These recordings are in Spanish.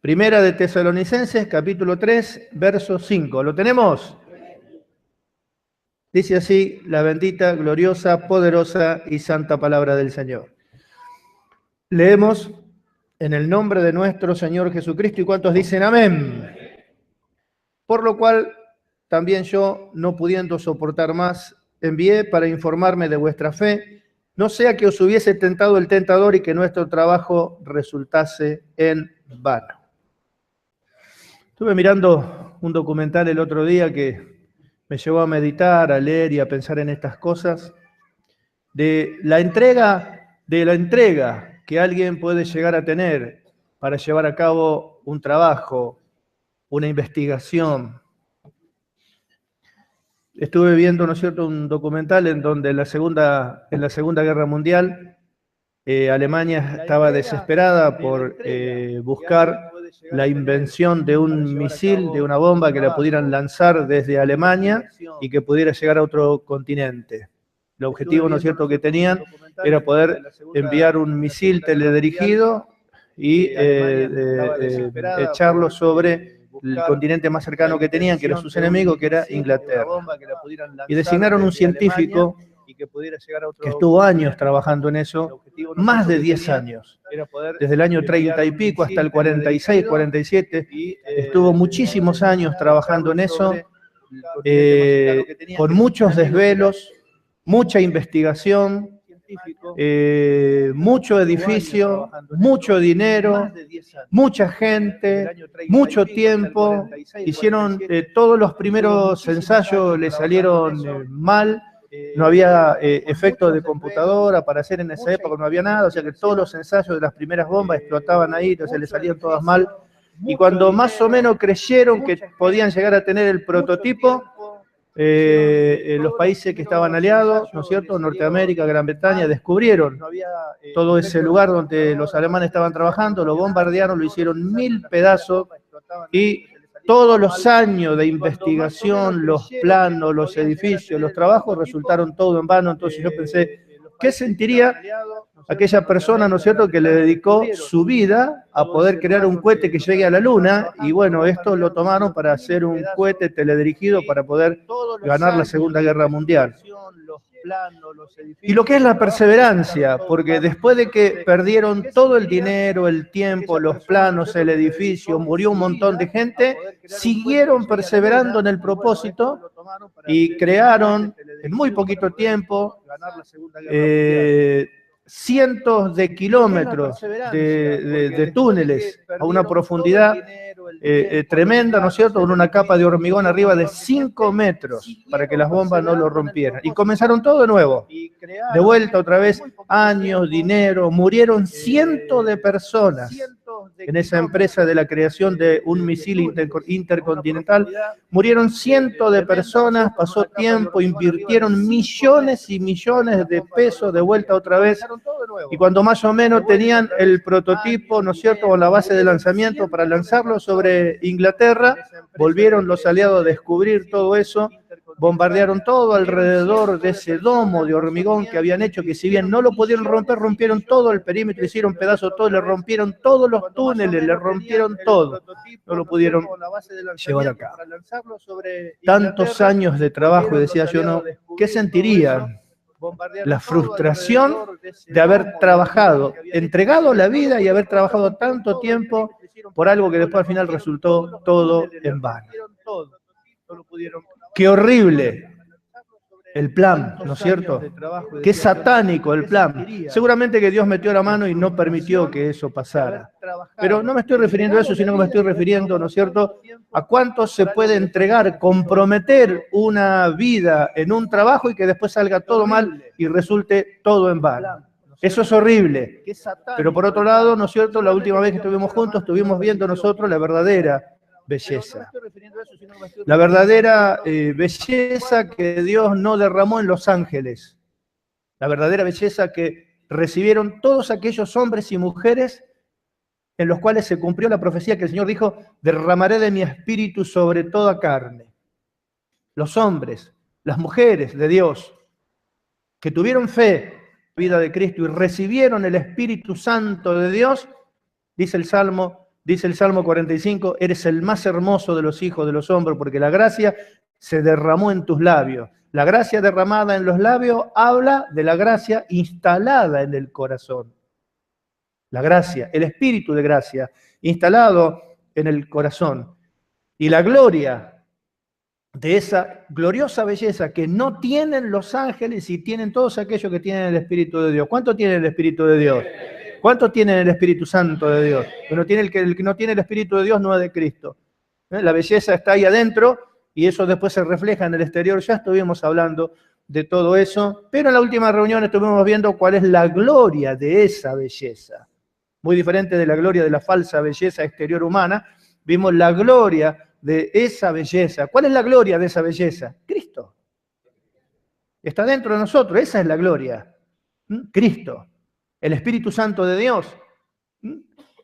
Primera de Tesalonicenses, capítulo 3, verso 5. ¿Lo tenemos? Dice así la bendita, gloriosa, poderosa y santa palabra del Señor. Leemos en el nombre de nuestro Señor Jesucristo, y ¿cuántos dicen amén? Por lo cual, también yo, no pudiendo soportar más, envié para informarme de vuestra fe, no sea que os hubiese tentado el tentador y que nuestro trabajo resultase en vano. Estuve mirando un documental el otro día que me llevó a meditar, a leer y a pensar en estas cosas, de la entrega que alguien puede llegar a tener para llevar a cabo un trabajo, una investigación. Estuve viendo, ¿no es cierto?, un documental en donde en la Segunda Guerra Mundial Alemania estaba desesperada por buscar la invención de un misil, de una bomba que la pudieran lanzar desde Alemania y que pudiera llegar a otro continente. El objetivo, ¿no es cierto?, que tenían era poder enviar un misil teledirigido y echarlo sobre el continente más cercano que tenían, que era sus enemigos, que era Inglaterra. Y designaron un científico que estuvo años trabajando en eso, más de 10 años, desde el año 30 y pico hasta el 46, 47, estuvo muchísimos años trabajando en eso, con muchos desvelos, mucha investigación, mucho edificio, mucho dinero, mucha gente, mucho tiempo. Hicieron todos los primeros ensayos, le salieron mal. No había efectos de computadora para hacer en esa época, no había nada, o sea que todos los ensayos de las primeras bombas explotaban ahí, entonces le salían todas mal. Y cuando más o menos creyeron que podían llegar a tener el prototipo, los países que estaban aliados, ¿no es cierto?, Norteamérica, Gran Bretaña, descubrieron todo ese lugar donde los alemanes estaban trabajando, lo bombardearon, lo hicieron 1000 pedazos y todos los años de investigación, los planos, los edificios, los trabajos resultaron todo en vano. Entonces yo pensé, ¿qué sentiría aquella persona, ¿no es cierto?, que le dedicó su vida a poder crear un cohete que llegue a la Luna? Y bueno, esto lo tomaron para hacer un cohete teledirigido para poder ganar la Segunda Guerra Mundial. Y lo que es la perseverancia, porque después de que perdieron todo el dinero, el tiempo, los planos, el edificio, murió un montón de gente, siguieron perseverando en el propósito y crearon en muy poquito tiempo cientos de kilómetros de túneles a una profundidad tremenda, ¿no es cierto?, con una capa de hormigón arriba de 5 metros para que las bombas no lo rompieran. Y comenzaron todo de nuevo, de vuelta otra vez, años, dinero, murieron cientos de personas en esa empresa de la creación de un misil intercontinental. Murieron cientos de personas, pasó tiempo, invirtieron millones y millones de pesos de vuelta otra vez. Y cuando más o menos tenían el prototipo, ¿no es cierto?, o la base de lanzamiento para lanzarlo sobre Inglaterra, volvieron los aliados a descubrir todo eso, bombardearon todo alrededor de ese domo de hormigón que habían hecho, que si bien no lo pudieron romper, rompieron todo el perímetro, hicieron pedazos todo, le rompieron todos los túneles, le rompieron todo. No lo pudieron llevar a cabo. Tantos años de trabajo, y decía yo, no, ¿qué sentirían? La frustración de haber trabajado, entregado la vida y haber trabajado tanto tiempo por algo que después al final resultó todo en vano. Qué horrible el plan, ¿no es cierto? Qué satánico el plan. Seguramente que Dios metió la mano y no permitió que eso pasara. Pero no me estoy refiriendo a eso, sino que me estoy refiriendo, ¿no es cierto?, a cuánto se puede entregar, comprometer una vida en un trabajo y que después salga todo mal y resulte todo en vano. Eso es horrible. Pero por otro lado, ¿no es cierto?, la última vez que estuvimos juntos, estuvimos viendo nosotros la verdadera belleza. La verdadera belleza que Dios no derramó en los ángeles. La verdadera belleza que recibieron todos aquellos hombres y mujeres en los cuales se cumplió la profecía que el Señor dijo: derramaré de mi espíritu sobre toda carne. Los hombres, las mujeres de Dios, que tuvieron fe en la vida de Cristo y recibieron el Espíritu Santo de Dios, dice el Salmo, Dice el Salmo 45, eres el más hermoso de los hijos de los hombres, porque la gracia se derramó en tus labios. La gracia derramada en los labios habla de la gracia instalada en el corazón. La gracia, el espíritu de gracia, instalado en el corazón. Y la gloria de esa gloriosa belleza que no tienen los ángeles y tienen todos aquellos que tienen el Espíritu de Dios. ¿Cuánto tiene el Espíritu de Dios? ¿Cuánto tiene el Espíritu Santo de Dios? El que no tiene el Espíritu de Dios no es de Cristo. La belleza está ahí adentro y eso después se refleja en el exterior. Ya estuvimos hablando de todo eso, pero en la última reunión estuvimos viendo cuál es la gloria de esa belleza. Muy diferente de la gloria de la falsa belleza exterior humana, vimos la gloria de esa belleza. ¿Cuál es la gloria de esa belleza? Cristo. Está dentro de nosotros, esa es la gloria. Cristo, el Espíritu Santo de Dios.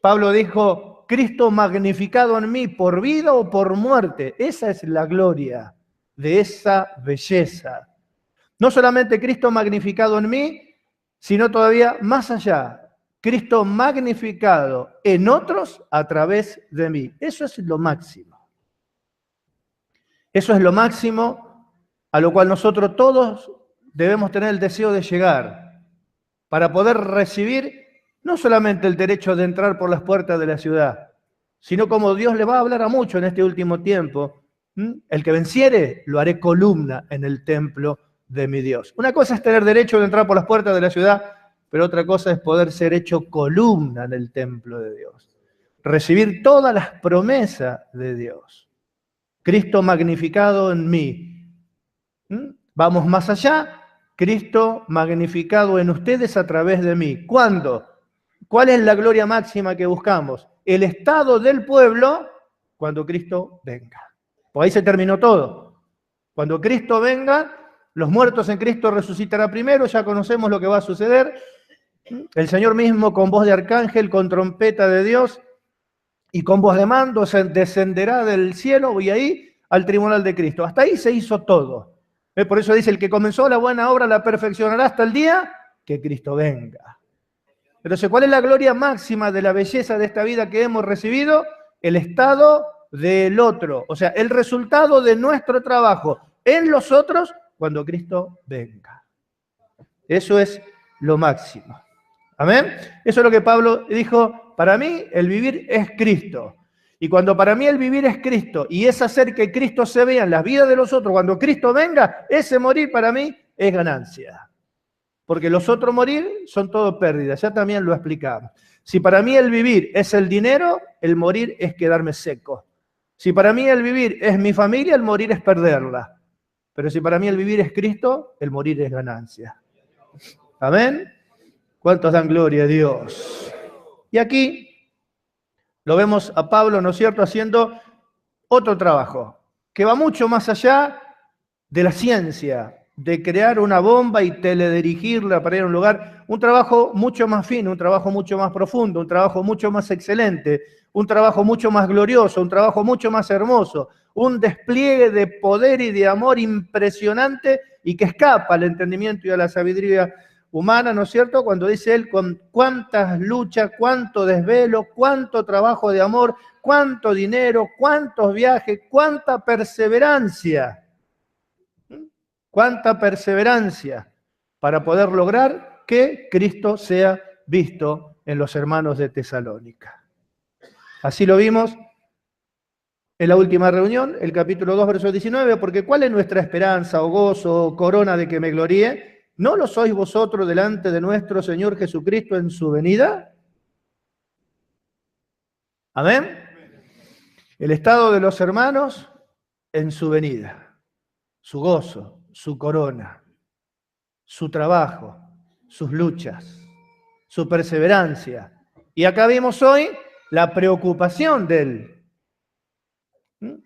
Pablo dijo, Cristo magnificado en mí por vida o por muerte. Esa es la gloria de esa belleza. No solamente Cristo magnificado en mí, sino todavía más allá. Cristo magnificado en otros a través de mí. Eso es lo máximo. Eso es lo máximo a lo cual nosotros todos debemos tener el deseo de llegar para poder recibir no solamente el derecho de entrar por las puertas de la ciudad, sino como Dios le va a hablar a muchos en este último tiempo, el que venciere lo haré columna en el templo de mi Dios. Una cosa es tener derecho de entrar por las puertas de la ciudad, pero otra cosa es poder ser hecho columna en el templo de Dios. Recibir todas las promesas de Dios. Cristo magnificado en mí. Vamos más allá. Cristo magnificado en ustedes a través de mí. ¿Cuándo? ¿Cuál es la gloria máxima que buscamos? El estado del pueblo cuando Cristo venga. Pues ahí se terminó todo. Cuando Cristo venga, los muertos en Cristo resucitará primero, ya conocemos lo que va a suceder. El Señor mismo con voz de arcángel, con trompeta de Dios y con voz de mando descenderá del cielo y ahí al tribunal de Cristo. Hasta ahí se hizo todo. Por eso dice, el que comenzó la buena obra la perfeccionará hasta el día que Cristo venga. Entonces, ¿cuál es la gloria máxima de la belleza de esta vida que hemos recibido? El estado del otro, o sea, el resultado de nuestro trabajo en los otros cuando Cristo venga. Eso es lo máximo. ¿Amén? Eso es lo que Pablo dijo, para mí el vivir es Cristo. Y cuando para mí el vivir es Cristo y es hacer que Cristo se vea en las vidas de los otros, cuando Cristo venga, ese morir para mí es ganancia. Porque los otros morir son todo pérdidas, ya también lo explicamos. Si para mí el vivir es el dinero, el morir es quedarme seco. Si para mí el vivir es mi familia, el morir es perderla. Pero si para mí el vivir es Cristo, el morir es ganancia. ¿Amén? ¿Cuántos dan gloria a Dios? Y aquí lo vemos a Pablo, ¿no es cierto?, haciendo otro trabajo, que va mucho más allá de la ciencia, de crear una bomba y teledirigirla para ir a un lugar, un trabajo mucho más fino, un trabajo mucho más profundo, un trabajo mucho más excelente, un trabajo mucho más glorioso, un trabajo mucho más hermoso, un despliegue de poder y de amor impresionante y que escapa al entendimiento y a la sabiduría humana, ¿no es cierto? Cuando dice él, con cuántas luchas, cuánto desvelo, cuánto trabajo de amor, cuánto dinero, cuántos viajes, cuánta perseverancia. Cuánta perseverancia para poder lograr que Cristo sea visto en los hermanos de Tesalónica. Así lo vimos en la última reunión, el capítulo 2, verso 19, porque ¿cuál es nuestra esperanza o gozo o corona de que me gloríe? ¿No lo sois vosotros delante de nuestro Señor Jesucristo en su venida? ¿Amén? El estado de los hermanos en su venida, su gozo, su corona, su trabajo, sus luchas, su perseverancia. Y acá vimos hoy la preocupación de él.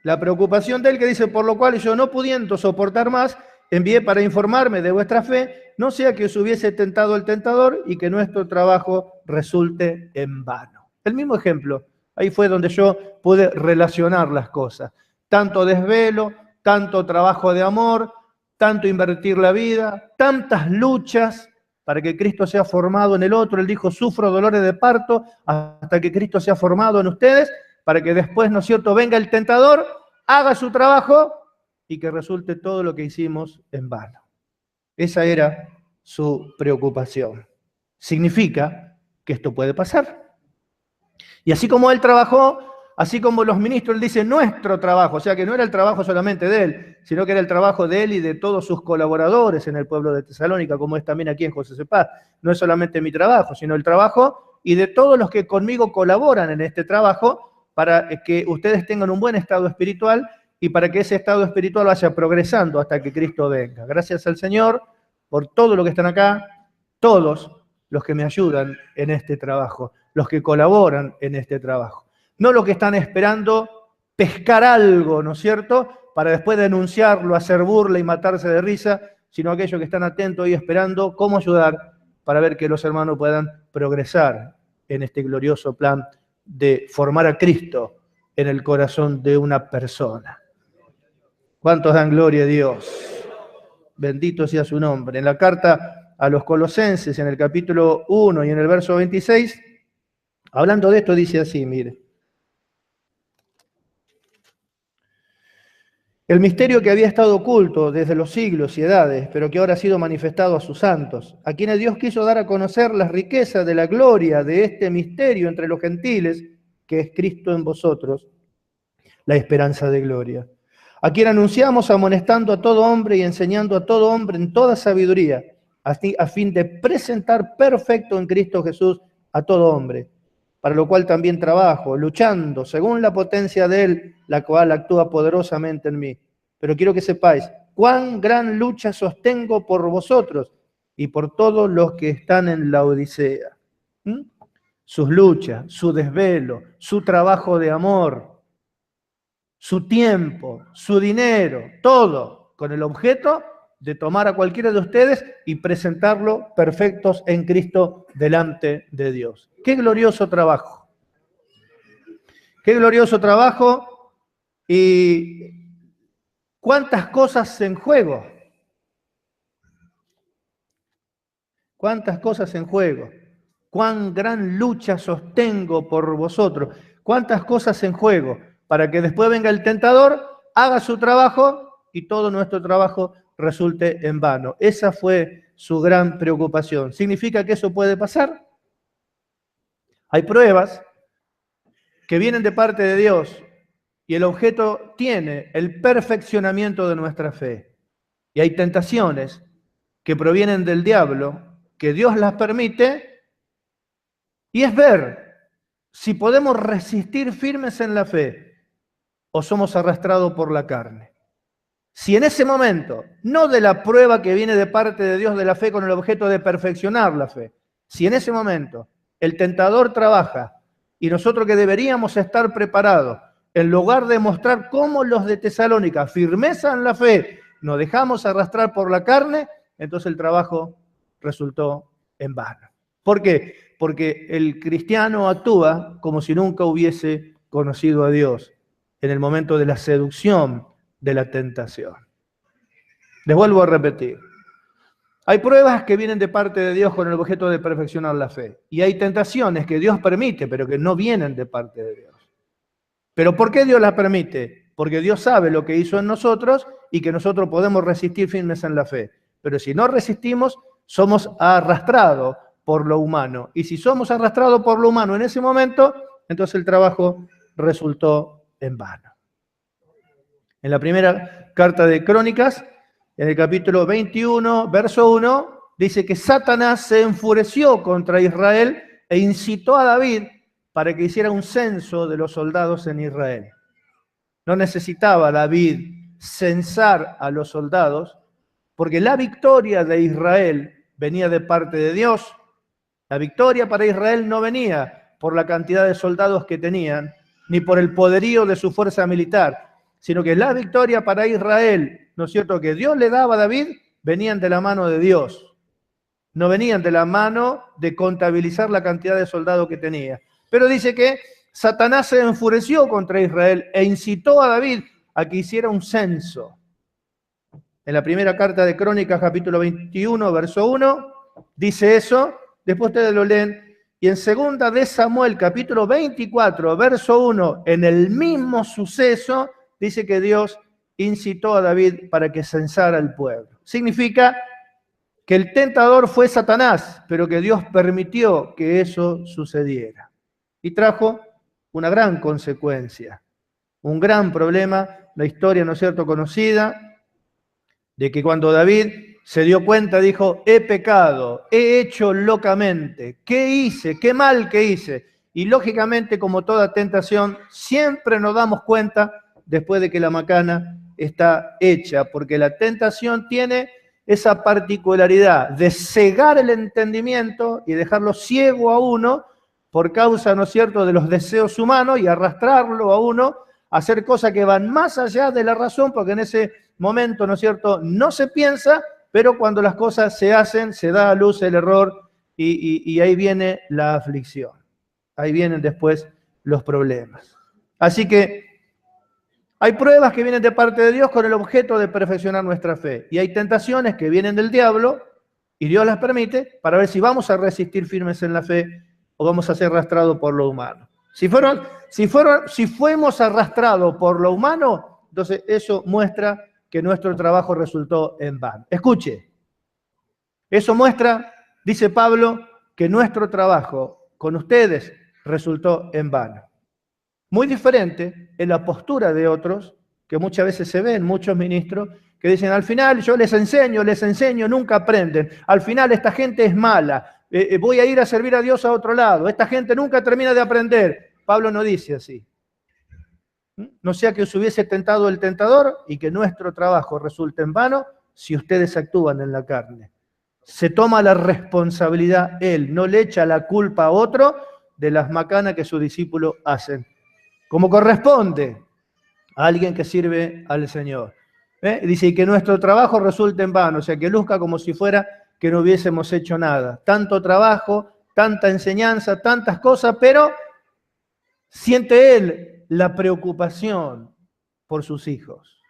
La preocupación de él que dice, por lo cual yo no pudiendo soportar más, envié para informarme de vuestra fe, no sea que os hubiese tentado el tentador y que nuestro trabajo resulte en vano. El mismo ejemplo, ahí fue donde yo pude relacionar las cosas. Tanto desvelo, tanto trabajo de amor, tanto invertir la vida, tantas luchas, para que Cristo sea formado en el otro. Él dijo, sufro dolores de parto hasta que Cristo sea formado en ustedes, para que después, ¿no es cierto?, venga el tentador, haga su trabajo y que resulte todo lo que hicimos en vano. Esa era su preocupación. Significa que esto puede pasar. Y así como él trabajó, así como los ministros, él dice nuestro trabajo, o sea que no era el trabajo solamente de él, sino que era el trabajo de él y de todos sus colaboradores en el pueblo de Tesalónica, como es también aquí en José Cepaz. No es solamente mi trabajo, sino el trabajo y de todos los que conmigo colaboran en este trabajo para que ustedes tengan un buen estado espiritual y para que ese estado espiritual vaya progresando hasta que Cristo venga. Gracias al Señor por todo lo que están acá, todos los que me ayudan en este trabajo, los que colaboran en este trabajo. No los que están esperando pescar algo, ¿no es cierto?, para después denunciarlo, hacer burla y matarse de risa, sino aquellos que están atentos y esperando cómo ayudar para ver que los hermanos puedan progresar en este glorioso plan de formar a Cristo en el corazón de una persona. ¿Cuántos dan gloria a Dios? Bendito sea su nombre. En la carta a los Colosenses, en el capítulo 1 y en el verso 26, hablando de esto, dice así, mire. El misterio que había estado oculto desde los siglos y edades, pero que ahora ha sido manifestado a sus santos, a quienes Dios quiso dar a conocer las riquezas de la gloria de este misterio entre los gentiles, que es Cristo en vosotros, la esperanza de gloria. A quien anunciamos amonestando a todo hombre y enseñando a todo hombre en toda sabiduría, a fin de presentar perfecto en Cristo Jesús a todo hombre, para lo cual también trabajo, luchando según la potencia de Él, la cual actúa poderosamente en mí. Pero quiero que sepáis cuán gran lucha sostengo por vosotros y por todos los que están en la Odisea. Sus luchas, su desvelo, su trabajo de amor, su tiempo, su dinero, todo con el objeto de tomar a cualquiera de ustedes y presentarlo perfectos en Cristo delante de Dios. ¡Qué glorioso trabajo! ¡Qué glorioso trabajo! Y cuántas cosas en juego. Cuántas cosas en juego. Cuán gran lucha sostengo por vosotros. Cuántas cosas en juego para que después venga el tentador, haga su trabajo y todo nuestro trabajo resulte en vano. Esa fue su gran preocupación. ¿Significa que eso puede pasar? Hay pruebas que vienen de parte de Dios y el objeto tiene el perfeccionamiento de nuestra fe. Y hay tentaciones que provienen del diablo, que Dios las permite, y es ver si podemos resistir firmes en la fe o somos arrastrados por la carne. Si en ese momento, no de la prueba que viene de parte de Dios de la fe con el objeto de perfeccionar la fe, si en ese momento el tentador trabaja y nosotros que deberíamos estar preparados, en lugar de mostrar cómo los de Tesalónica, firmeza en la fe, nos dejamos arrastrar por la carne, entonces el trabajo resultó en vano. ¿Por qué? Porque el cristiano actúa como si nunca hubiese conocido a Dios en el momento de la seducción de la tentación. Les vuelvo a repetir. Hay pruebas que vienen de parte de Dios con el objeto de perfeccionar la fe. Y hay tentaciones que Dios permite, pero que no vienen de parte de Dios. ¿Pero por qué Dios las permite? Porque Dios sabe lo que hizo en nosotros y que nosotros podemos resistir firmes en la fe. Pero si no resistimos, somos arrastrados por lo humano. Y si somos arrastrados por lo humano en ese momento, entonces el trabajo resultó en vano. En la primera carta de Crónicas, en el capítulo 21, verso 1, dice que Satanás se enfureció contra Israel e incitó a David para que hiciera un censo de los soldados en Israel. No necesitaba David censar a los soldados, porque la victoria de Israel venía de parte de Dios. La victoria para Israel no venía por la cantidad de soldados que tenían, ni por el poderío de su fuerza militar, sino que la victoria para Israel, ¿no es cierto?, que Dios le daba a David, venían de la mano de Dios. No venían de la mano de contabilizar la cantidad de soldados que tenía. Pero dice que Satanás se enfureció contra Israel e incitó a David a que hiciera un censo. En la primera carta de Crónicas, capítulo 21, verso 1, dice eso, después ustedes lo leen, y en 2 de Samuel, capítulo 24, verso 1, en el mismo suceso, dice que Dios incitó a David para que censara al pueblo. Significa que el tentador fue Satanás, pero que Dios permitió que eso sucediera. Y trajo una gran consecuencia, un gran problema, la historia, ¿no es cierto?, conocida, de que cuando David se dio cuenta, dijo, he pecado, he hecho locamente, ¿qué hice? ¿Qué mal que hice? Y lógicamente, como toda tentación, siempre nos damos cuenta después de que la macana está hecha, porque la tentación tiene esa particularidad de cegar el entendimiento y dejarlo ciego a uno por causa, ¿no es cierto?, de los deseos humanos y arrastrarlo a uno a hacer cosas que van más allá de la razón, porque en ese momento, ¿no es cierto?, no se piensa, pero cuando las cosas se hacen, se da a luz el error y ahí viene la aflicción. Ahí vienen después los problemas. Así que hay pruebas que vienen de parte de Dios con el objeto de perfeccionar nuestra fe. Y hay tentaciones que vienen del diablo y Dios las permite para ver si vamos a resistir firmes en la fe o vamos a ser arrastrados por lo humano. Si fuimos arrastrados por lo humano, entonces eso muestra que nuestro trabajo resultó en vano. Escuche, eso muestra, dice Pablo, que nuestro trabajo con ustedes resultó en vano. Muy diferente en la postura de otros, que muchas veces se ven, muchos ministros, que dicen, al final yo les enseño, nunca aprenden. Al final esta gente es mala, voy a ir a servir a Dios a otro lado, esta gente nunca termina de aprender. Pablo no dice así. No sea que os hubiese tentado el tentador y que nuestro trabajo resulte en vano si ustedes actúan en la carne. Se toma la responsabilidad él, no le echa la culpa a otro de las macanas que sus discípulos hacen, como corresponde a alguien que sirve al Señor. Dice, y que nuestro trabajo resulte en vano, o sea, que luzca como si fuera que no hubiésemos hecho nada. Tanto trabajo, tanta enseñanza, tantas cosas, pero siente él la preocupación por sus hijos.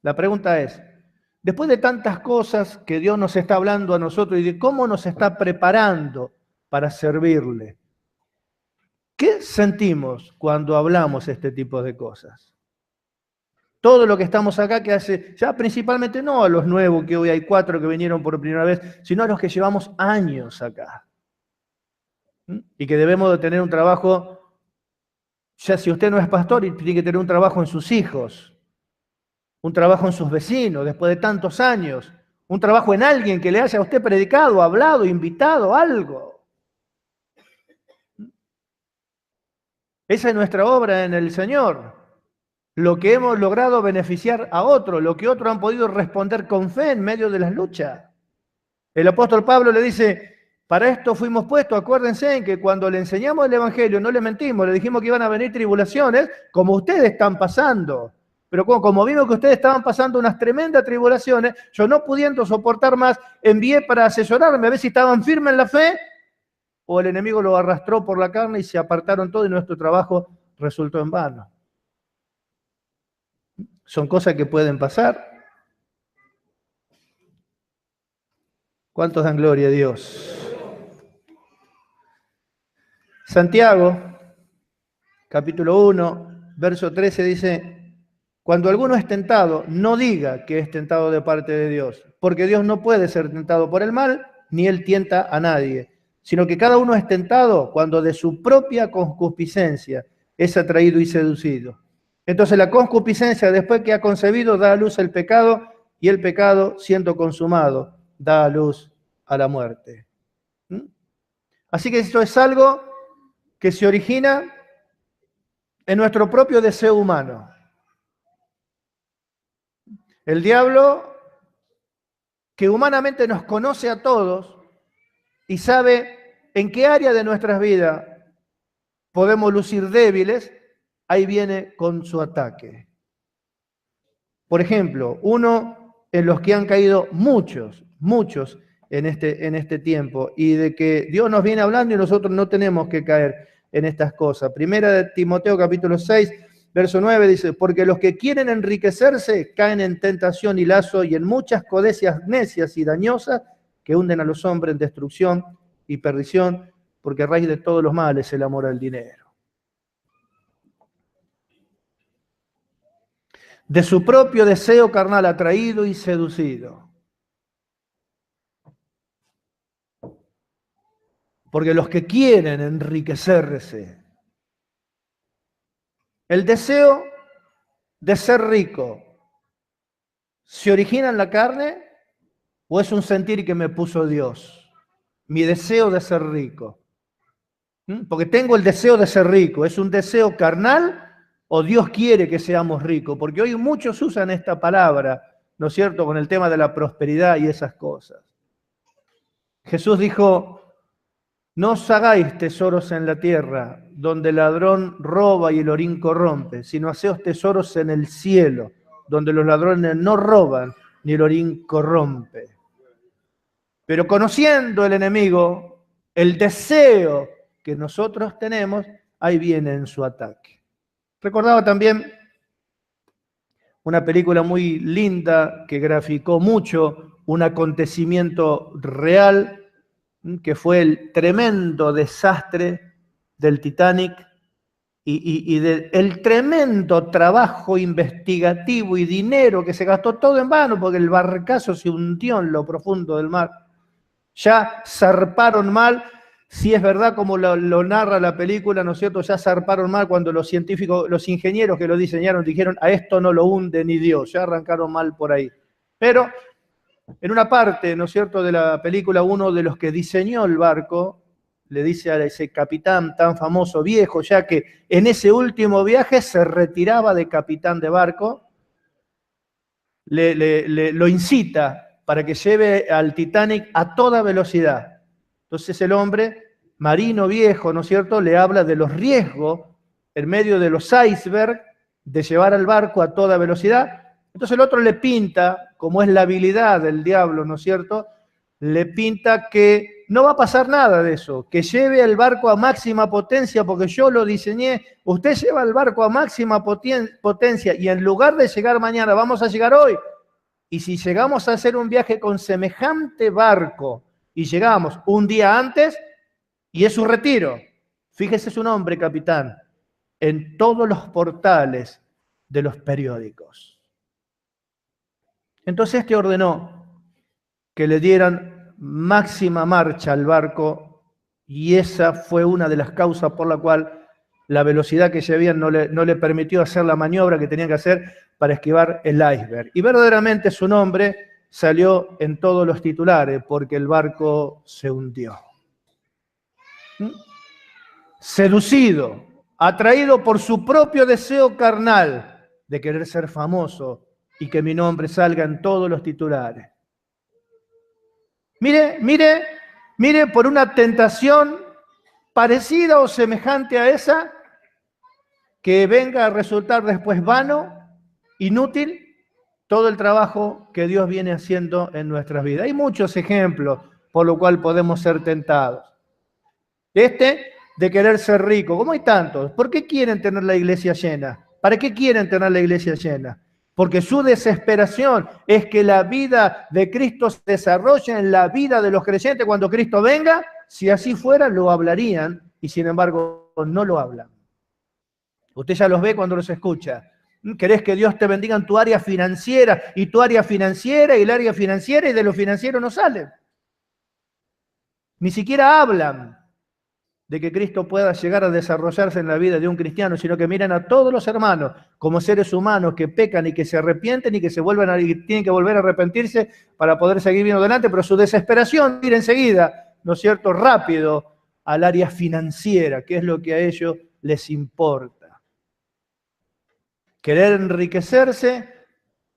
La pregunta es, después de tantas cosas que Dios nos está hablando a nosotros y de cómo nos está preparando para servirle, ¿qué sentimos cuando hablamos este tipo de cosas? Todo lo que estamos acá que hace, ya principalmente no a los nuevos, que hoy hay 4 que vinieron por primera vez, sino a los que llevamos años acá. Y que debemos de tener un trabajo, ya si usted no es pastor, tiene que tener un trabajo en sus hijos, un trabajo en sus vecinos, después de tantos años, un trabajo en alguien que le haya a usted predicado, hablado, invitado, algo. Esa es nuestra obra en el Señor. Lo que hemos logrado beneficiar a otros, lo que otros han podido responder con fe en medio de las luchas. El apóstol Pablo le dice, para esto fuimos puestos, acuérdense en que cuando le enseñamos el Evangelio no le mentimos, le dijimos que iban a venir tribulaciones, como ustedes están pasando. Pero como vimos que ustedes estaban pasando unas tremendas tribulaciones, yo no pudiendo soportar más, envié para asesorarme a ver si estaban firmes en la fe, o el enemigo lo arrastró por la carne y se apartaron todos y nuestro trabajo resultó en vano. Son cosas que pueden pasar. ¿Cuántos dan gloria a Dios? Santiago, capítulo 1, verso 13 dice, cuando alguno es tentado, no diga que es tentado de parte de Dios, porque Dios no puede ser tentado por el mal, ni Él tienta a nadie, sino que cada uno es tentado cuando de su propia concupiscencia es atraído y seducido. Entonces la concupiscencia, después que ha concebido, da a luz el pecado, y el pecado, siendo consumado, da a luz a la muerte. Así que esto es algo que se origina en nuestro propio deseo humano. El diablo, que humanamente nos conoce a todos y sabe en qué área de nuestras vidas podemos lucir débiles, ahí viene con su ataque. Por ejemplo, uno en los que han caído muchos en este tiempo, y de que Dios nos viene hablando y nosotros no tenemos que caer en estas cosas. Primera de Timoteo capítulo 6, verso 9 dice, porque los que quieren enriquecerse caen en tentación y lazo y en muchas codicias necias y dañosas que hunden a los hombres en destrucción y perdición, porque a raíz de todos los males es el amor al dinero. De su propio deseo carnal atraído y seducido. Porque los que quieren enriquecerse, el deseo de ser rico, ¿se origina en la carne o es un sentir que me puso Dios? Mi deseo de ser rico. Porque tengo el deseo de ser rico. ¿Es un deseo carnal o Dios quiere que seamos ricos? Porque hoy muchos usan esta palabra, ¿no es cierto?, con el tema de la prosperidad y esas cosas. Jesús dijo, no os hagáis tesoros en la tierra, donde el ladrón roba y el orín corrompe, sino haceos tesoros en el cielo, donde los ladrones no roban ni el orín corrompe. Pero conociendo el enemigo, el deseo que nosotros tenemos, ahí viene en su ataque. Recordaba también una película muy linda que graficó mucho un acontecimiento real, que fue el tremendo desastre del Titanic y el tremendo trabajo investigativo y dinero que se gastó todo en vano porque el barcazo se hundió en lo profundo del mar. Ya zarparon mal, si es verdad como lo narra la película, ¿no es cierto? Ya zarparon mal cuando los científicos, los ingenieros que lo diseñaron dijeron, a esto no lo hunde ni Dios, ya arrancaron mal por ahí. Pero en una parte, ¿no es cierto?, de la película, uno de los que diseñó el barco le dice a ese capitán tan famoso, viejo, ya que en ese último viaje se retiraba de capitán de barco, lo incita para que lleve al Titanic a toda velocidad. Entonces el hombre, marino viejo, ¿no es cierto?, le habla de los riesgos en medio de los icebergs de llevar al barco a toda velocidad. Entonces el otro le pinta, como es la habilidad del diablo, ¿no es cierto?, le pinta que no va a pasar nada de eso, que lleve el barco a máxima potencia porque yo lo diseñé. Usted lleva el barco a máxima potencia y en lugar de llegar mañana, vamos a llegar hoy. Y si llegamos a hacer un viaje con semejante barco y llegamos un día antes, y es su retiro. Fíjese su nombre, capitán, en todos los portales de los periódicos. Entonces este ordenó que le dieran máxima marcha al barco y esa fue una de las causas por la cual la velocidad que llevaban no le permitió hacer la maniobra que tenían que hacer para esquivar el iceberg. Y verdaderamente su nombre salió en todos los titulares porque el barco se hundió. Seducido, atraído por su propio deseo carnal de querer ser famoso y que mi nombre salga en todos los titulares. Mire, por una tentación parecida o semejante a esa, que venga a resultar después vano, inútil, todo el trabajo que Dios viene haciendo en nuestras vidas. Hay muchos ejemplos por lo cual podemos ser tentados. De querer ser rico, ¿cómo hay tantos? ¿Por qué quieren tener la iglesia llena? ¿Para qué quieren tener la iglesia llena? Porque su desesperación es que la vida de Cristo se desarrolle en la vida de los creyentes cuando Cristo venga. Si así fuera, lo hablarían y sin embargo no lo hablan. Usted ya los ve cuando los escucha. ¿Querés que Dios te bendiga en tu área financiera y tu área financiera y el área financiera y de lo financiero no salen? Ni siquiera hablan de que Cristo pueda llegar a desarrollarse en la vida de un cristiano, sino que miran a todos los hermanos como seres humanos que pecan y que se arrepienten y que tienen que volver a arrepentirse para poder seguir bien adelante, pero su desesperación ir enseguida, ¿no es cierto?, rápido al área financiera, que es lo que a ellos les importa. Querer enriquecerse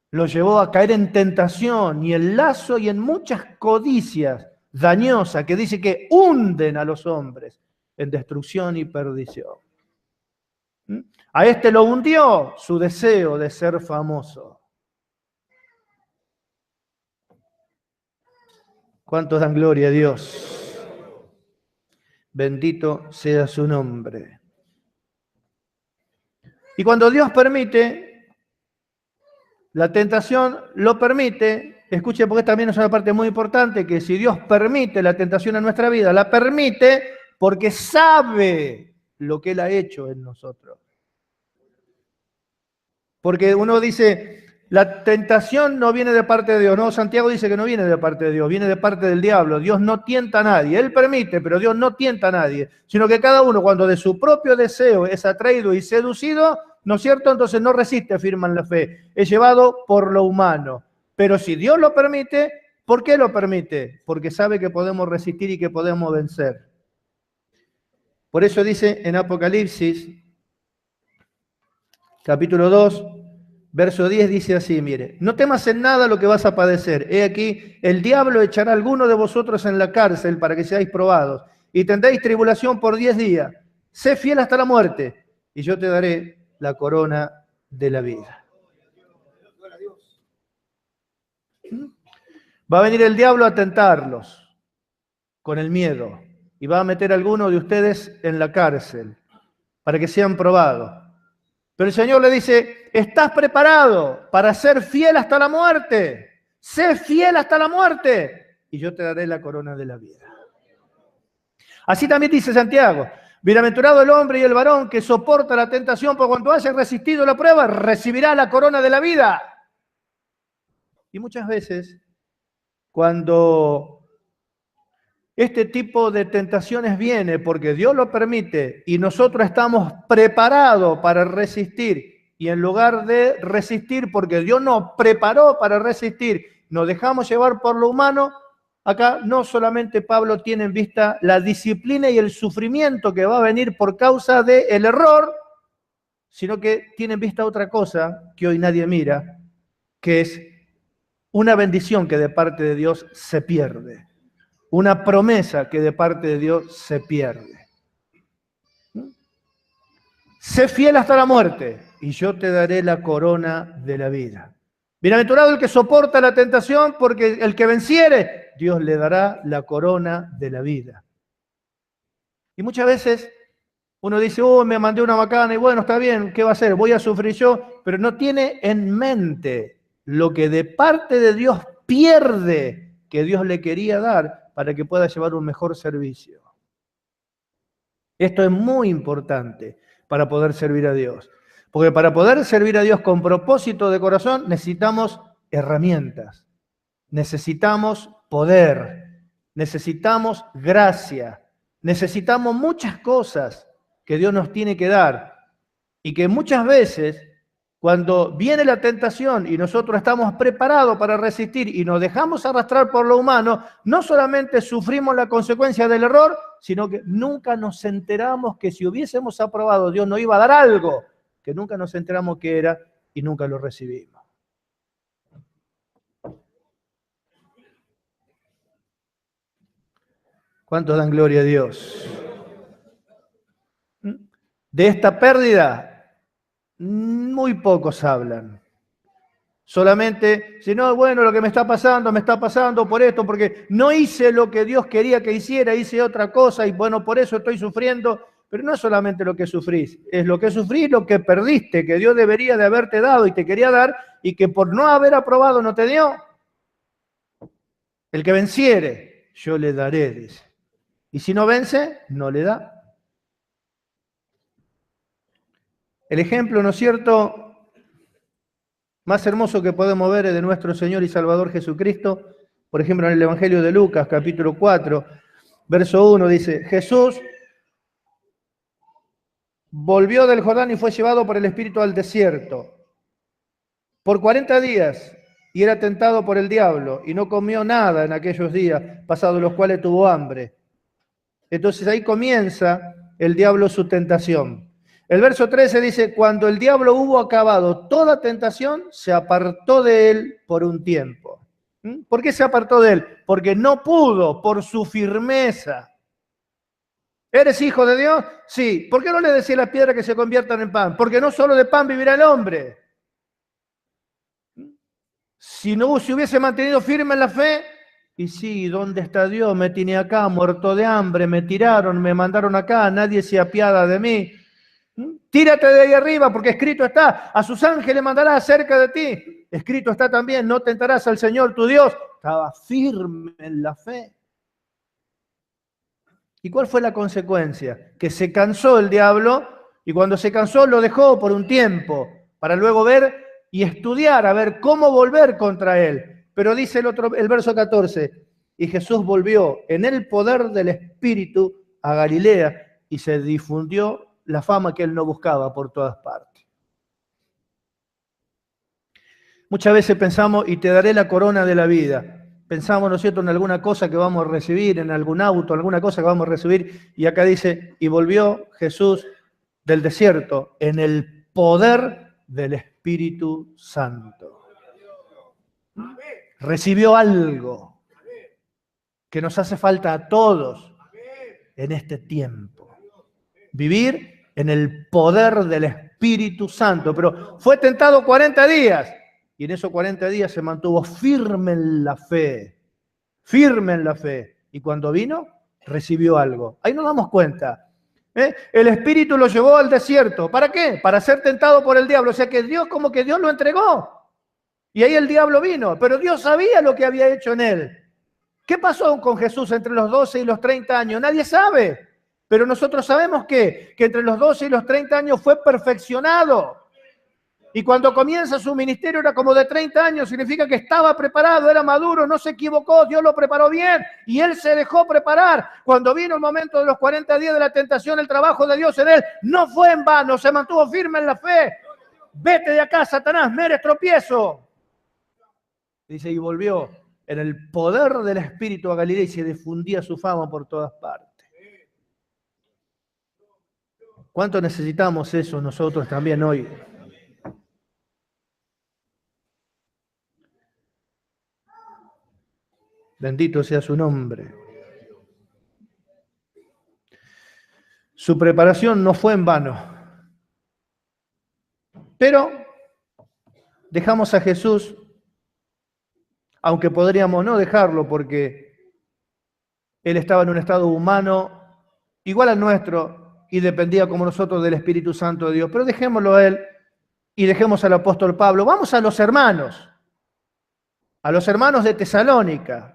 los llevó a caer en tentación y en lazo y en muchas codicias dañosas que dice que hunden a los hombres en destrucción y perdición. A este lo hundió su deseo de ser famoso. ¿Cuántos dan gloria a Dios? Bendito sea su nombre. Y cuando Dios permite, la tentación lo permite, escuche, porque también es una parte muy importante, que si Dios permite la tentación en nuestra vida, la permite porque sabe lo que Él ha hecho en nosotros. Porque uno dice, la tentación no viene de parte de Dios. No, Santiago dice que no viene de parte de Dios, viene de parte del diablo. Dios no tienta a nadie. Él permite, pero Dios no tienta a nadie. Sino que cada uno, cuando de su propio deseo es atraído y seducido, ¿no es cierto? Entonces no resiste firme en la fe. Es llevado por lo humano. Pero si Dios lo permite, ¿por qué lo permite? Porque sabe que podemos resistir y que podemos vencer. Por eso dice en Apocalipsis, capítulo 2, verso 10, dice así, mire, no temas en nada lo que vas a padecer. He aquí, el diablo echará a alguno de vosotros en la cárcel para que seáis probados, y tendréis tribulación por 10 días. Sé fiel hasta la muerte, y yo te daré la corona de la vida. Va a venir el diablo a tentarlos con el miedo, y va a meter a alguno de ustedes en la cárcel para que sean probados. Pero el Señor le dice, estás preparado para ser fiel hasta la muerte. Sé fiel hasta la muerte y yo te daré la corona de la vida. Así también dice Santiago, bienaventurado el hombre y el varón que soporta la tentación, por cuanto haya resistido la prueba, recibirá la corona de la vida. Y muchas veces, cuando este tipo de tentaciones viene porque Dios lo permite y nosotros estamos preparados para resistir, y en lugar de resistir porque Dios nos preparó para resistir, nos dejamos llevar por lo humano, acá no solamente Pablo tiene en vista la disciplina y el sufrimiento que va a venir por causa del error, sino que tiene en vista otra cosa que hoy nadie mira, que es una bendición que de parte de Dios se pierde. Una promesa que de parte de Dios se pierde. Sé fiel hasta la muerte y yo te daré la corona de la vida. Bienaventurado el que soporta la tentación, porque el que venciere, Dios le dará la corona de la vida. Y muchas veces uno dice, me mandé una macana y bueno, está bien, ¿qué va a hacer? Voy a sufrir yo, pero no tiene en mente lo que de parte de Dios pierde, que Dios le quería dar, para que pueda llevar un mejor servicio. Esto es muy importante para poder servir a Dios. Porque para poder servir a Dios con propósito de corazón necesitamos herramientas, necesitamos poder, necesitamos gracia, necesitamos muchas cosas que Dios nos tiene que dar y que muchas veces, cuando viene la tentación y nosotros estamos preparados para resistir y nos dejamos arrastrar por lo humano, no solamente sufrimos la consecuencia del error, sino que nunca nos enteramos que si hubiésemos aprobado, Dios nos iba a dar algo que nunca nos enteramos que era y nunca lo recibimos. ¿Cuántos dan gloria a Dios? De esta pérdida, muy pocos hablan. Solamente, si no, bueno, lo que me está pasando por esto, porque no hice lo que Dios quería que hiciera, hice otra cosa y bueno, por eso estoy sufriendo. Pero no es solamente lo que sufrís, es lo que sufrís, lo que perdiste, que Dios debería de haberte dado y te quería dar y que por no haber aprobado no te dio. El que venciere, yo le daré, dice. Y si no vence, no le da. El ejemplo, ¿no es cierto?, más hermoso que podemos ver es de nuestro Señor y Salvador Jesucristo. Por ejemplo, en el Evangelio de Lucas, capítulo 4, verso 1, dice, Jesús volvió del Jordán y fue llevado por el Espíritu al desierto por 40 días y era tentado por el diablo y no comió nada en aquellos días, pasados los cuales tuvo hambre. Entonces ahí comienza el diablo su tentación. El verso 13 dice, cuando el diablo hubo acabado toda tentación, se apartó de él por un tiempo. ¿Por qué se apartó de él? Porque no pudo, por su firmeza. ¿Eres hijo de Dios? Sí. ¿Por qué no le decía a las piedras que se conviertan en pan? Porque no solo de pan vivirá el hombre. Si hubiese mantenido firme en la fe, y sí, ¿dónde está Dios? Me tiene acá, muerto de hambre, me tiraron, me mandaron acá, nadie se apiada de mí. Tírate de ahí arriba, porque escrito está, a sus ángeles mandará acerca de ti. Escrito está también, no tentarás al Señor tu Dios. Estaba firme en la fe. ¿Y cuál fue la consecuencia? Que se cansó el diablo, y cuando se cansó lo dejó por un tiempo, para luego ver y estudiar, a ver cómo volver contra él. Pero dice el verso 14, y Jesús volvió en el poder del Espíritu a Galilea, y se difundió la fama que él no buscaba por todas partes. Muchas veces pensamos, y te daré la corona de la vida. Pensamos, ¿no es cierto?, en alguna cosa que vamos a recibir, en algún auto, alguna cosa que vamos a recibir, y acá dice, y volvió Jesús del desierto en el poder del Espíritu Santo. Recibió algo que nos hace falta a todos en este tiempo. Vivir en el poder del Espíritu Santo. Pero fue tentado 40 días. Y en esos 40 días se mantuvo firme en la fe. Firme en la fe. Y cuando vino, recibió algo. Ahí nos damos cuenta. El Espíritu lo llevó al desierto. ¿Para qué? Para ser tentado por el diablo. O sea que Dios, como que Dios lo entregó. Y ahí el diablo vino. Pero Dios sabía lo que había hecho en él. ¿Qué pasó con Jesús entre los 12 y los 30 años? Nadie sabe. Pero nosotros sabemos que entre los 12 y los 30 años fue perfeccionado. Y cuando comienza su ministerio era como de 30 años, significa que estaba preparado, era maduro, no se equivocó, Dios lo preparó bien y él se dejó preparar. Cuando vino el momento de los 40 días de la tentación, el trabajo de Dios en él no fue en vano, se mantuvo firme en la fe. Vete de acá, Satanás, me eres tropiezo. Dice, y volvió en el poder del Espíritu a Galilea y se difundía su fama por todas partes. ¿Cuánto necesitamos eso nosotros también hoy? Bendito sea su nombre. Su preparación no fue en vano. Pero dejamos a Jesús, aunque podríamos no dejarlo porque él estaba en un estado humano igual al nuestro y dependía como nosotros del Espíritu Santo de Dios. Pero dejémoslo a él y dejemos al apóstol Pablo. Vamos a los hermanos de Tesalónica,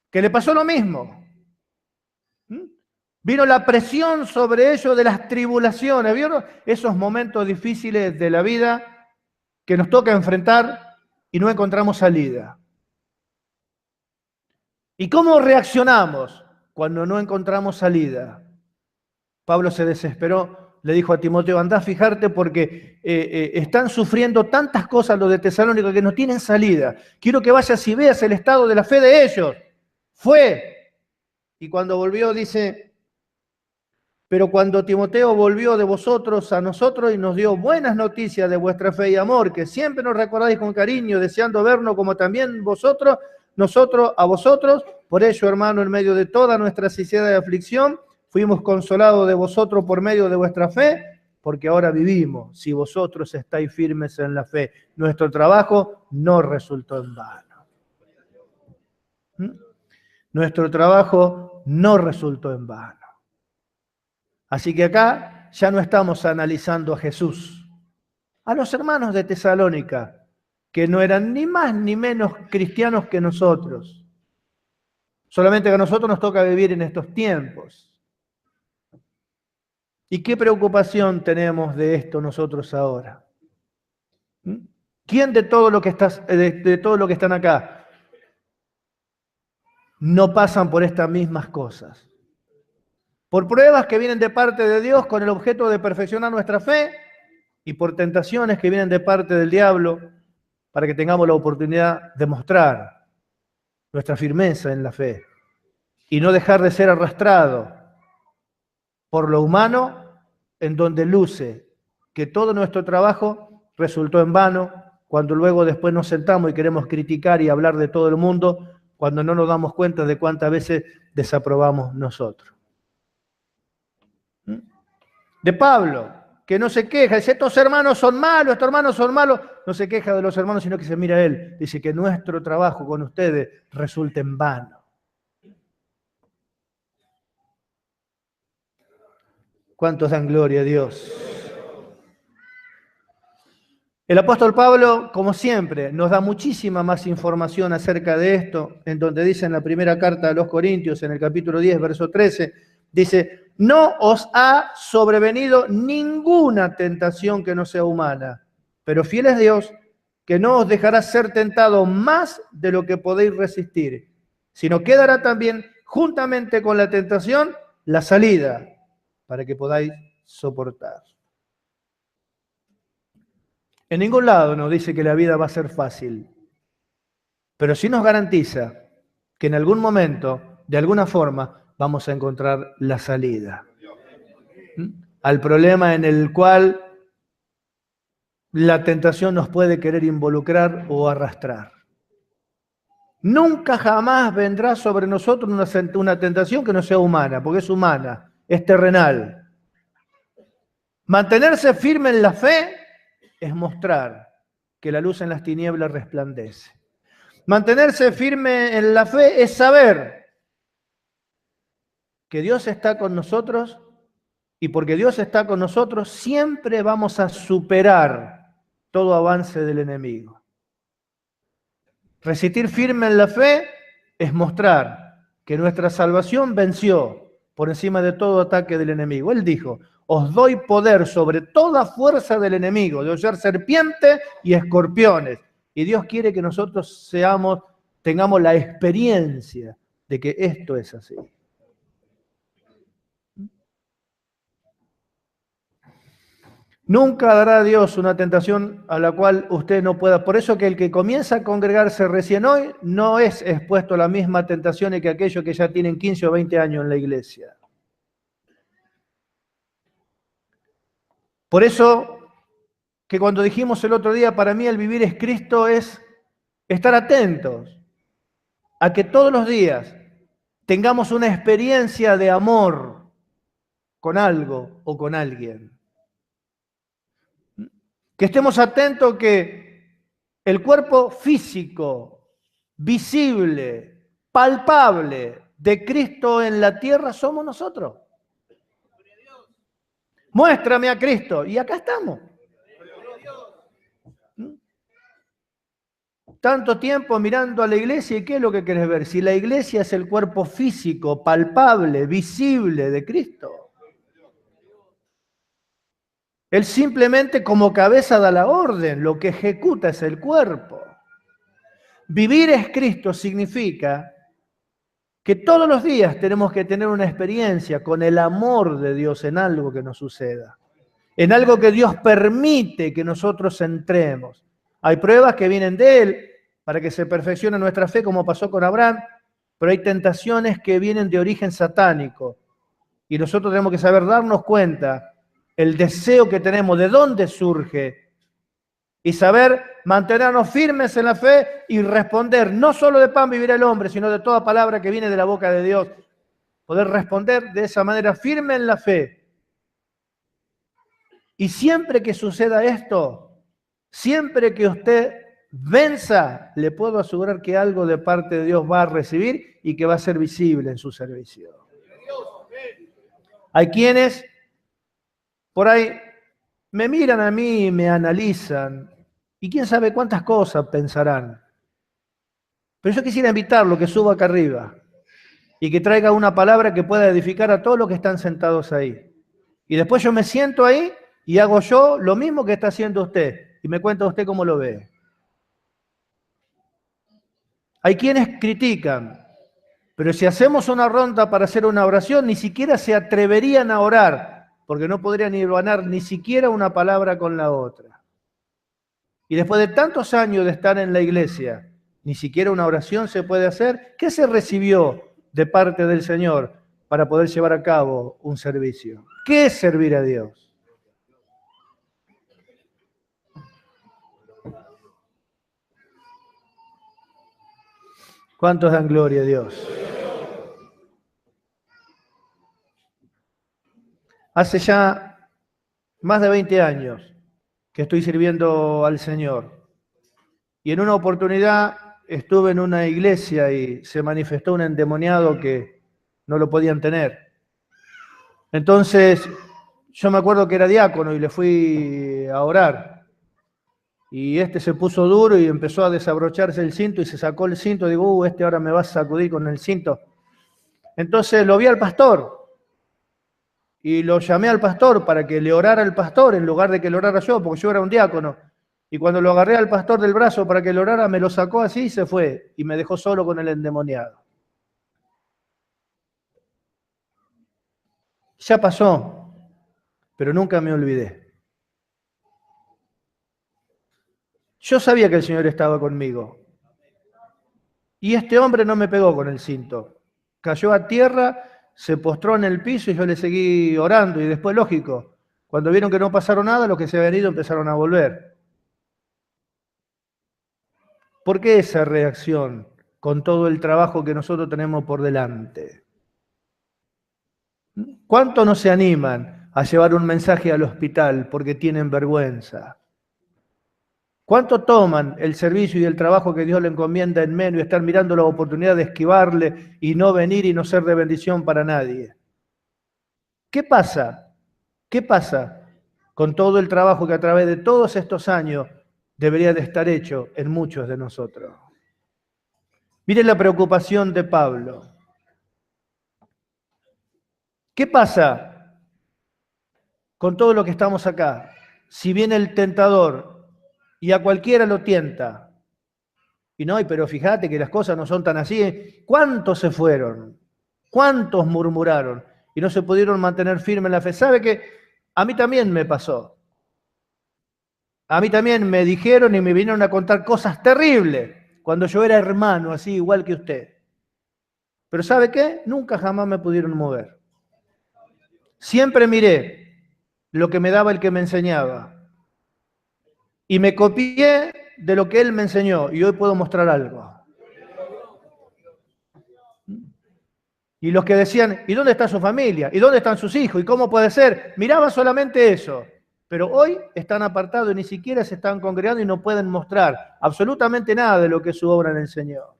que le pasó lo mismo. Vino la presión sobre ellos de las tribulaciones. ¿Vieron esos momentos difíciles de la vida que nos toca enfrentar y no encontramos salida? ¿Y cómo reaccionamos cuando no encontramos salida? Pablo se desesperó, le dijo a Timoteo, andá a fijarte porque están sufriendo tantas cosas los de Tesalónica que no tienen salida. Quiero que vayas y veas el estado de la fe de ellos. Fue. Y cuando volvió dice, pero cuando Timoteo volvió de vosotros a nosotros y nos dio buenas noticias de vuestra fe y amor, que siempre nos recordáis con cariño, deseando vernos como también vosotros, nosotros a vosotros, por ello, hermano, en medio de toda nuestra ansiedad y aflicción, fuimos consolados de vosotros por medio de vuestra fe, porque ahora vivimos, si vosotros estáis firmes en la fe. Nuestro trabajo no resultó en vano. Nuestro trabajo no resultó en vano. Así que acá ya no estamos analizando a Jesús, a los hermanos de Tesalónica, que no eran ni más ni menos cristianos que nosotros. Solamente que a nosotros nos toca vivir en estos tiempos. ¿Y qué preocupación tenemos de esto nosotros ahora? ¿Quién de todo lo que están acá no pasan por estas mismas cosas? Por pruebas que vienen de parte de Dios con el objeto de perfeccionar nuestra fe y por tentaciones que vienen de parte del diablo para que tengamos la oportunidad de mostrar nuestra firmeza en la fe y no dejar de ser arrastrado por lo humano en donde luce que todo nuestro trabajo resultó en vano cuando luego después nos sentamos y queremos criticar y hablar de todo el mundo cuando no nos damos cuenta de cuántas veces desaprobamos nosotros. De Pablo, que no se queja, dice, estos hermanos son malos, no se queja de los hermanos, sino que se mira a él, dice que nuestro trabajo con ustedes resulta en vano. ¿Cuántos dan gloria a Dios? El apóstol Pablo, como siempre, nos da muchísima más información acerca de esto, en donde dice en la primera carta a los Corintios, en el capítulo 10, verso 13, dice, no os ha sobrevenido ninguna tentación que no sea humana, pero fiel es Dios, que no os dejará ser tentado más de lo que podéis resistir, sino que dará también, juntamente con la tentación, la salida, para que podáis soportar. En ningún lado nos dice que la vida va a ser fácil, pero sí nos garantiza que en algún momento, de alguna forma, vamos a encontrar la salida al problema en el cual la tentación nos puede querer involucrar o arrastrar. Nunca jamás vendrá sobre nosotros una tentación que no sea humana, porque es humana, es terrenal. Mantenerse firme en la fe es mostrar que la luz en las tinieblas resplandece. Mantenerse firme en la fe es saber que Dios está con nosotros y porque Dios está con nosotros siempre vamos a superar todo avance del enemigo. Resistir firme en la fe es mostrar que nuestra salvación venció por encima de todo ataque del enemigo. Él dijo, os doy poder sobre toda fuerza del enemigo, de hollar serpientes y escorpiones. Y Dios quiere que nosotros tengamos la experiencia de que esto es así. Nunca dará a Dios una tentación a la cual usted no pueda. Por eso que el que comienza a congregarse recién hoy no es expuesto a la misma tentación que aquellos que ya tienen 15 o 20 años en la iglesia. Por eso que cuando dijimos el otro día, para mí el vivir es Cristo, es estar atentos a que todos los días tengamos una experiencia de amor con algo o con alguien. Que estemos atentos que el cuerpo físico, visible, palpable de Cristo en la tierra somos nosotros. Muéstrame a Cristo. Y acá estamos. Tanto tiempo mirando a la iglesia, ¿y qué es lo que querés ver? Si la iglesia es el cuerpo físico, palpable, visible de Cristo. Él simplemente como cabeza da la orden, lo que ejecuta es el cuerpo. Vivir es Cristo significa que todos los días tenemos que tener una experiencia con el amor de Dios en algo que nos suceda, en algo que Dios permite que nosotros entremos. Hay pruebas que vienen de Él para que se perfeccione nuestra fe, como pasó con Abraham, pero hay tentaciones que vienen de origen satánico y nosotros tenemos que saber darnos cuenta el deseo que tenemos, de dónde surge, y saber mantenernos firmes en la fe y responder, no solo de pan vivirá el hombre, sino de toda palabra que viene de la boca de Dios. Poder responder de esa manera firme en la fe. Y siempre que suceda esto, siempre que usted venza, le puedo asegurar que algo de parte de Dios va a recibir y que va a ser visible en su servicio. Hay quienes por ahí me miran a mí y me analizan, y quién sabe cuántas cosas pensarán. Pero yo quisiera invitarlo que suba acá arriba y que traiga una palabra que pueda edificar a todos los que están sentados ahí. Y después yo me siento ahí y hago yo lo mismo que está haciendo usted, y me cuenta usted cómo lo ve. Hay quienes critican, pero si hacemos una ronda para hacer una oración, ni siquiera se atreverían a orar, porque no podrían hilvanar ni siquiera una palabra con la otra. Y después de tantos años de estar en la iglesia, ni siquiera una oración se puede hacer. ¿Qué se recibió de parte del Señor para poder llevar a cabo un servicio? ¿Qué es servir a Dios? ¿Cuántos dan gloria a Dios? Hace ya más de 20 años que estoy sirviendo al Señor. Y en una oportunidad estuve en una iglesia y se manifestó un endemoniado que no lo podían tener. Entonces Yo me acuerdo que era diácono y le fui a orar. Y se puso duro y empezó a desabrocharse el cinto y se sacó el cinto. Digo, este ahora me va a sacudir con el cinto. Entonces lo vi al pastor y lo llamé al pastor para que le orara al pastor en lugar de que le orara yo, porque yo era un diácono. Y cuando lo agarré al pastor del brazo para que le orara, me lo sacó así y se fue. Y me dejó solo con el endemoniado. Ya pasó, pero nunca me olvidé. Yo sabía que el Señor estaba conmigo. Y este hombre no me pegó con el cinto. Cayó a tierra, se postró en el piso y yo le seguí orando. Y después, lógico, cuando vieron que no pasaron nada, los que se habían ido empezaron a volver. ¿Por qué esa reacción con todo el trabajo que nosotros tenemos por delante? ¿Cuánto no se animan a llevar un mensaje al hospital porque tienen vergüenza? ¿Cuánto toman el servicio y el trabajo que Dios le encomienda en menos y estar mirando la oportunidad de esquivarle y no venir y no ser de bendición para nadie? ¿Qué pasa? ¿Qué pasa con todo el trabajo que a través de todos estos años debería de estar hecho en muchos de nosotros? Miren la preocupación de Pablo. ¿Qué pasa con todo lo que estamos acá? Si viene el tentador y a cualquiera lo tienta, y no, pero fíjate que las cosas no son tan así. ¿Cuántos se fueron? ¿Cuántos murmuraron? Y no se pudieron mantener firmes en la fe. ¿Sabe qué? A mí también me pasó. A mí también me dijeron y me vinieron a contar cosas terribles cuando yo era hermano, así igual que usted. Pero ¿sabe qué? Nunca jamás me pudieron mover. Siempre miré lo que me daba el que me enseñaba. Y me copié de lo que él me enseñó. Y hoy puedo mostrar algo. Y los que decían, ¿y dónde está su familia? ¿Y dónde están sus hijos? ¿Y cómo puede ser? Miraban solamente eso. Pero hoy están apartados y ni siquiera se están congregando y no pueden mostrar absolutamente nada de lo que es su obra en el Señor.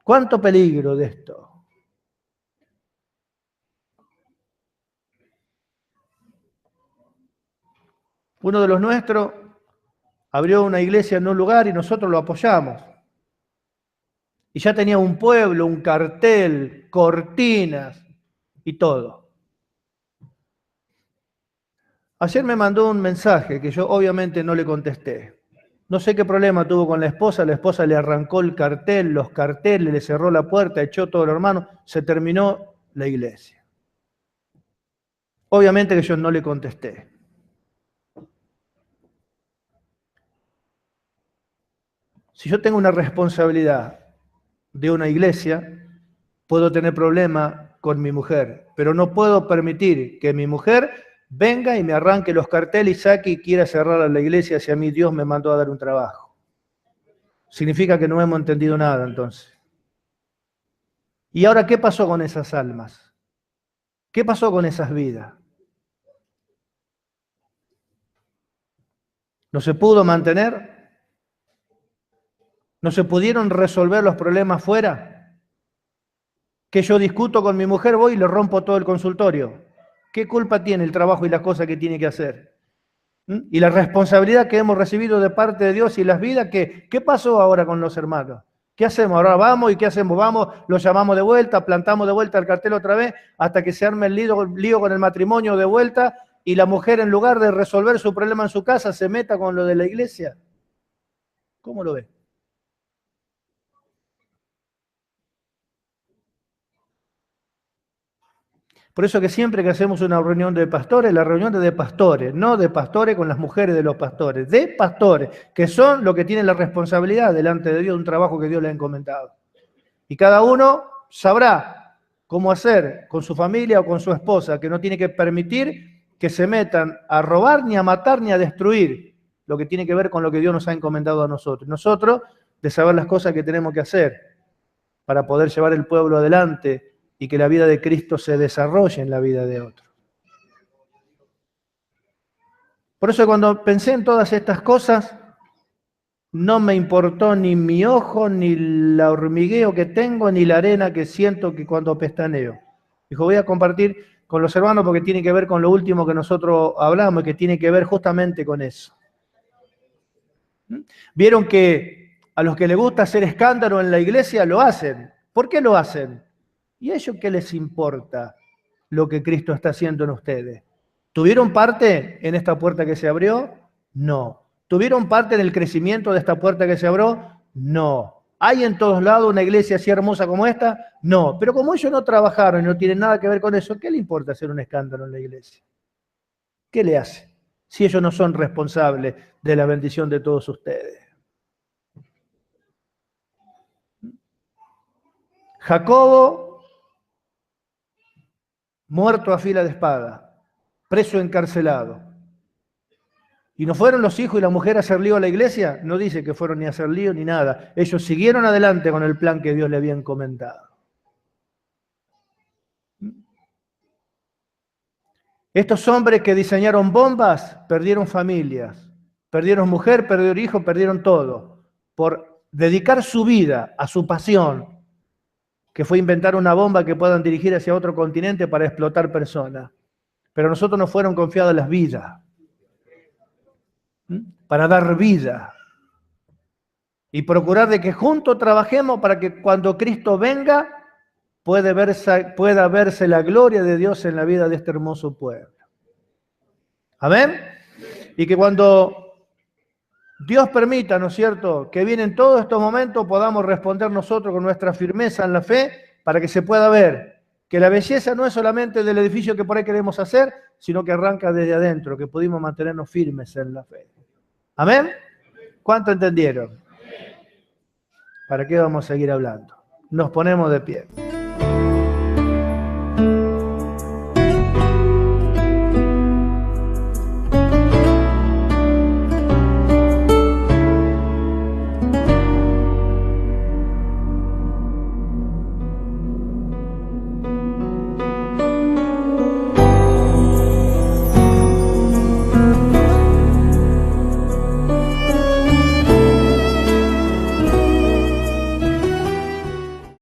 ¿Cuánto peligro de esto? Uno de los nuestros abrió una iglesia en un lugar y nosotros lo apoyamos. Y ya tenía un pueblo, un cartel, cortinas y todo. Ayer me mandó un mensaje que yo obviamente no le contesté. No sé qué problema tuvo con la esposa le arrancó el cartel, los carteles, le cerró la puerta, echó todo lo hermano, se terminó la iglesia. Obviamente que yo no le contesté. Si yo tengo una responsabilidad de una iglesia, puedo tener problema con mi mujer, pero no puedo permitir que mi mujer venga y me arranque los carteles y saque y quiera cerrar a la iglesia si a mí Dios me mandó a dar un trabajo. Significa que no hemos entendido nada entonces. ¿Y ahora qué pasó con esas almas? ¿Qué pasó con esas vidas? ¿No se pudo mantener? ¿No se pudieron resolver los problemas fuera? Que yo discuto con mi mujer, voy y le rompo todo el consultorio. ¿Qué culpa tiene el trabajo y las cosas que tiene que hacer? Y la responsabilidad que hemos recibido de parte de Dios y las vidas, ¿qué pasó ahora con los hermanos? ¿Qué hacemos? Ahora vamos, ¿y qué hacemos? Vamos, los llamamos de vuelta, plantamos de vuelta el cartel otra vez, hasta que se arme el lío con el matrimonio de vuelta, y la mujer, en lugar de resolver su problema en su casa, se meta con lo de la iglesia. ¿Cómo lo ve? Por eso que siempre que hacemos una reunión de pastores, la reunión es de pastores, no de pastores con las mujeres de los pastores, de pastores, que son los que tienen la responsabilidad delante de Dios de un trabajo que Dios les ha encomendado. Y cada uno sabrá cómo hacer con su familia o con su esposa, que no tiene que permitir que se metan a robar, ni a matar, ni a destruir lo que tiene que ver con lo que Dios nos ha encomendado a nosotros. Nosotros, de saber las cosas que tenemos que hacer para poder llevar el pueblo adelante y que la vida de Cristo se desarrolle en la vida de otros. Por eso cuando pensé en todas estas cosas, no me importó ni mi ojo, ni el hormigueo que tengo, ni la arena que siento que cuando pestaneo. Dijo, voy a compartir con los hermanos porque tiene que ver con lo último que nosotros hablamos y que tiene que ver justamente con eso. Vieron que a los que les gusta hacer escándalo en la iglesia lo hacen. ¿Por qué lo hacen? ¿Y a ellos qué les importa lo que Cristo está haciendo en ustedes? ¿Tuvieron parte en esta puerta que se abrió? No. ¿Tuvieron parte en el crecimiento de esta puerta que se abrió? No. ¿Hay en todos lados una iglesia así hermosa como esta? No. Pero como ellos no trabajaron y no tienen nada que ver con eso, ¿qué le importa hacer un escándalo en la iglesia? ¿Qué le hace? Si ellos no son responsables de la bendición de todos ustedes. Jacobo, muerto a fila de espada, preso encarcelado. ¿Y no fueron los hijos y la mujer a hacer lío a la iglesia? No dice que fueron ni a hacer lío ni nada. Ellos siguieron adelante con el plan que Dios le había encomendado. Estos hombres que diseñaron bombas perdieron familias, perdieron mujer, perdieron hijos, perdieron todo, por dedicar su vida a su pasión, que fue inventar una bomba que puedan dirigir hacia otro continente para explotar personas. Pero a nosotros nos fueron confiadas las vidas, para dar vida y procurar de que juntos trabajemos para que cuando Cristo venga pueda verse la gloria de Dios en la vida de este hermoso pueblo. Amén. Y que cuando Dios permita, ¿no es cierto?, que vienen todos estos momentos, podamos responder nosotros con nuestra firmeza en la fe para que se pueda ver que la belleza no es solamente del edificio que por ahí queremos hacer, sino que arranca desde adentro, que pudimos mantenernos firmes en la fe. ¿Amén? ¿Cuánto entendieron? ¿Para qué vamos a seguir hablando? Nos ponemos de pie.